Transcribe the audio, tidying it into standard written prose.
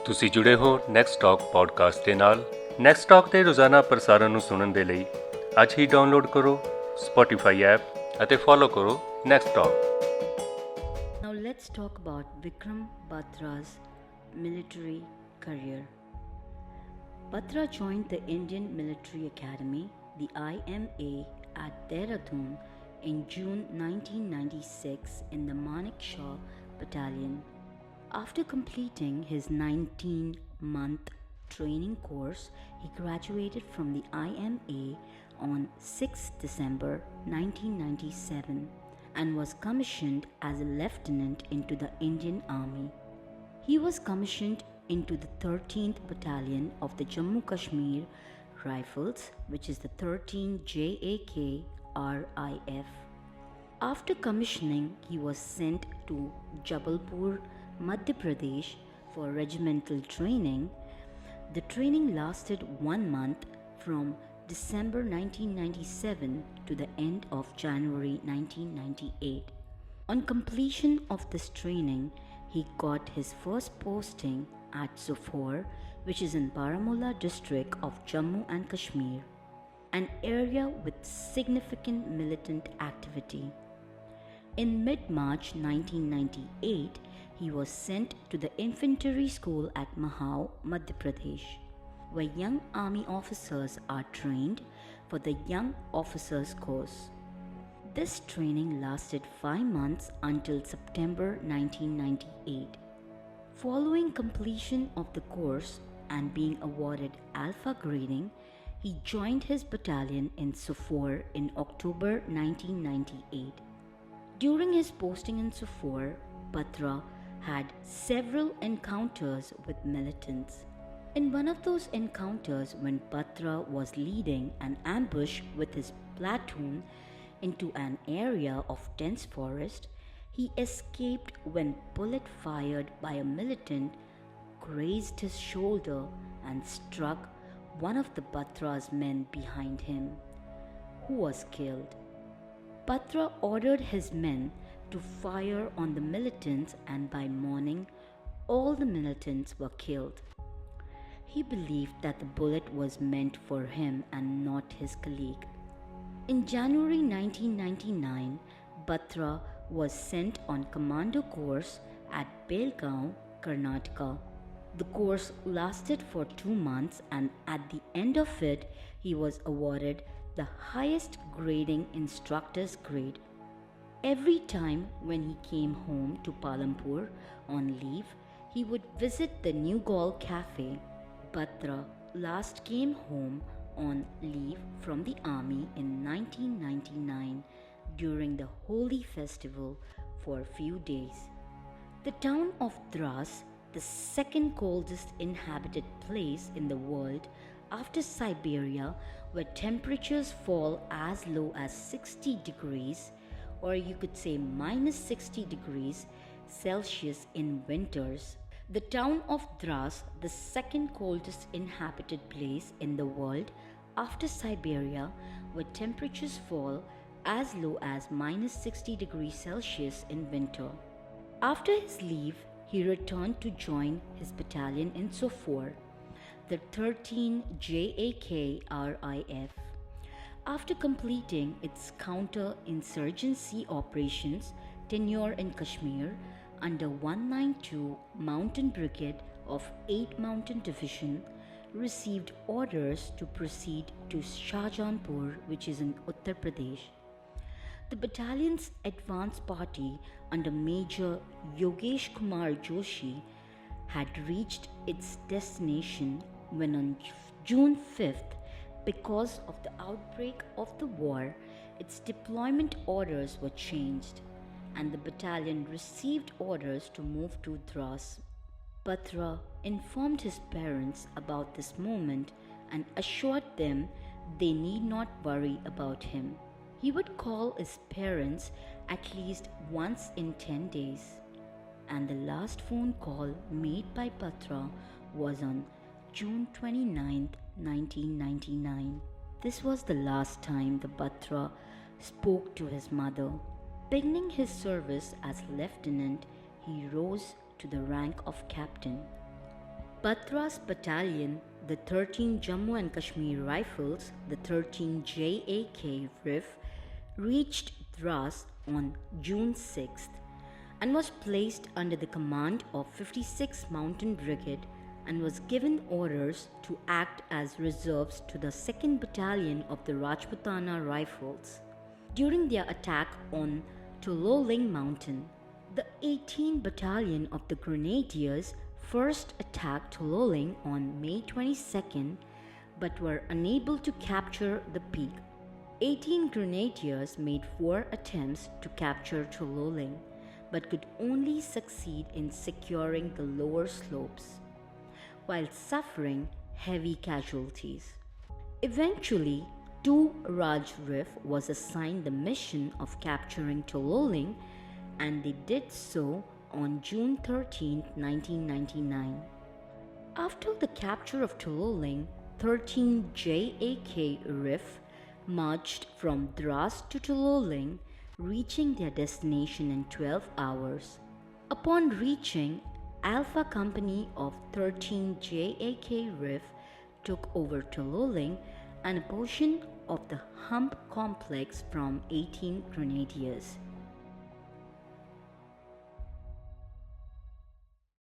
ਤੁਸੀਂ ਜੁੜੇ ਹੋ ਨੈਕਸਟ ਟਾਕ ਪੋਡਕਾਸਟ ਦੇ ਨਾਲ। ਨੈਕਸਟ ਟਾਕ ਦੇ ਰੋਜ਼ਾਨਾ ਪ੍ਰਸਾਰਣ ਨੂੰ ਸੁਣਨ ਦੇ ਲਈ ਅੱਜ ਹੀ ਡਾਊਨਲੋਡ ਕਰੋ Spotify ਐਪ ਅਤੇ ਫੋਲੋ ਕਰੋ next talk. Now let's talk about Vikram Batra's military career. Batra joined the Indian Military Academy, the IMA, at Dehradun in June 1996 in the Manekshaw Battalion. After completing his 19-month training course, he graduated from the IMA on 6 December 1997 and was commissioned as a lieutenant into the Indian Army. He was commissioned into the 13th Battalion of the Jammu Kashmir Rifles, which is the 13 JAK RIF. After commissioning, he was sent to Jabalpur, Madhya Pradesh for regimental training. The training lasted 1 month from December 1997 to the end of January 1998. On completion of this training, he got his first posting at Sopore, which is in Baramulla district of Jammu and Kashmir, an area with significant militant activity. In mid-March 1998, he was sent to the infantry school at Mahau, Madhya Pradesh, where young army officers are trained for the Young Officers Course. This training lasted 5 months until September 1998. Following completion of the course and being awarded Alpha grading, he joined his battalion in Sopore in October 1998. During his posting in Sopore, Batra had several encounters with militants. In one of those encounters, when Batra was leading an ambush with his platoon into an area of dense forest, he escaped when bullet fired by a militant grazed his shoulder and struck one of the Batra's men behind him, who was killed. Batra ordered his men to fire on the militants, and by morning, all the militants were killed. He believed that the bullet was meant for him and not his colleague. In January 1999, Batra was sent on commando course at Belgaum, Karnataka. The course lasted for 2 months, and at the end of it, he was awarded the highest grading instructor's grade. Every time when he came home to Palampur on leave, he would visit the New Gaul Cafe. Batra last came home on leave from the army in 1999 during the Holi festival for a few days. The town of Dras, the second coldest inhabited place in the world after Siberia, where temperatures fall as low as 60 degrees, or you could say minus 60 degrees Celsius in winters. The town of Dras, the second coldest inhabited place in the world after Siberia, where temperatures fall as low as minus 60 degrees Celsius in winter. After his leave, he returned to join his battalion in Sopore, the 13 JAK RIF. After completing its counter-insurgency operations tenure in Kashmir under 192 Mountain Brigade of 8 Mountain Division, received orders to proceed to Shahjahanpur, which is in Uttar Pradesh. The battalion's advance party under Major Yogesh Kumar Joshi had reached its destination when on June 5th, because of the outbreak of the war, its deployment orders were changed, and the battalion received orders to move to Dras. Batra informed his parents about this moment and assured them they need not worry about him. He would call his parents at least once in 10 days, and the last phone call made by Batra was on June 29th, 1999. This was the last time the Batra spoke to his mother. Beginning his service as lieutenant, he rose to the rank of captain. Batra's battalion, the 13 Jammu and Kashmir Rifles, the 13 JAK RIF, reached Dras on June 6th and was placed under the command of 56th Mountain Brigade and was given orders to act as reserves to the 2nd Battalion of the Rajputana Rifles. During their attack on Tololing Mountain, the 18th Battalion of the Grenadiers first attacked Tololing on May 22nd but were unable to capture the peak. 18 Grenadiers made 4 attempts to capture Tololing but could only succeed in securing the lower slopes, while suffering heavy casualties. Eventually, 2 Raj RIF was assigned the mission of capturing Tololing, and they did so on June 13, 1999. After the capture of Tololing, 13 JAK RIF marched from Dras to Tololing, reaching their destination in 12 hours. Upon reaching, Alpha Company of 13 JAK RIF took over Tololing and a portion of the Hump complex from 18 Grenadiers.